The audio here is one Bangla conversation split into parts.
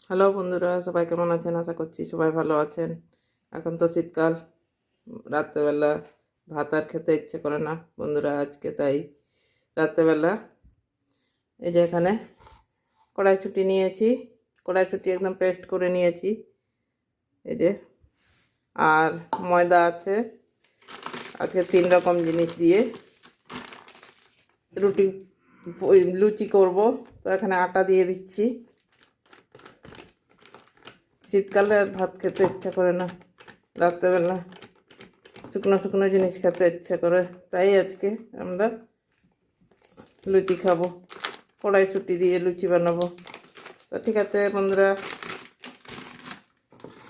হ্যালো বন্ধুরা, সবাই কেমন আছেন? আশা করছি সবাই ভালো আছেন। এখন তো শীতকাল, রাত্রেবেলা ভাত আর খেতে ইচ্ছে করে না বন্ধুরা। আজকে তাই রাত্রেবেলা এই যে এখানে কড়াইশুঁটি নিয়েছি, কড়াইশুঁটি একদম পেস্ট করে নিয়েছি এই যে। আর ময়দা আছে। আজকে 3 রকম জিনিস দিয়ে লুচি করব। তো এখানে আটা দিয়ে দিচ্ছি। শীতকালে আর ভাত খেতে ইচ্ছা করে না, রাত্রেবেলা শুকনো শুকনো জিনিস খেতে ইচ্ছা করে। তাই আজকে আমরা লুচি খাবো, কড়াইশুঁটি দিয়ে লুচি বানাবো। তো ঠিক আছে বন্ধুরা,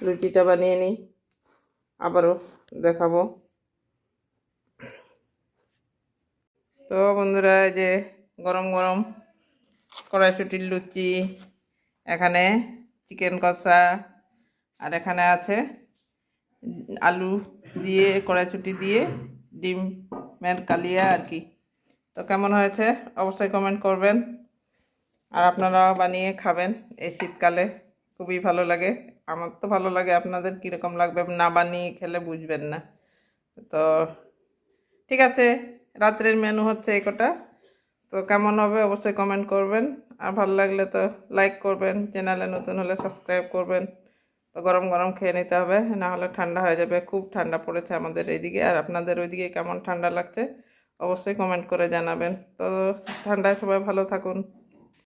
লুচিটা বানিয়ে নিই, আবারও দেখাবো। তো বন্ধুরা, এই যে গরম গরম কড়াইশুঁটির লুচি, এখানে চিকেন কষা, আর এখানে আছে আলু দিয়ে কড়াইশুঁটি দিয়ে ডিমের কালিয়া আর কি। তো কেমন হয়েছে অবশ্যই কমেন্ট করবেন, আর আপনারাও বানিয়ে খাবেন। এই শীতকালে খুবই ভালো লাগে, আমার তো ভালো লাগে। আপনাদের কীরকম লাগবে, না বানিয়ে খেলে বুঝবেন না। তো ঠিক আছে, রাত্রের মেনু হচ্ছে এই কটা। তো কেমন হবে অবশ্যই কমেন্ট করবেন, আর ভালো লাগলে তো লাইক করবেন, চ্যানেলে নতুন হলে সাবস্ক্রাইব করবেন। তো গরম গরম খেয়ে নিতে হবে, না হলে ঠান্ডা হয়ে যাবে। খুব ঠান্ডা পড়েছে আমাদের এইদিকে, আর আপনাদের ওইদিকে কেমন ঠান্ডা লাগছে অবশ্যই কমেন্ট করে জানাবেন। তো ঠান্ডায় সবাই ভালো থাকুন।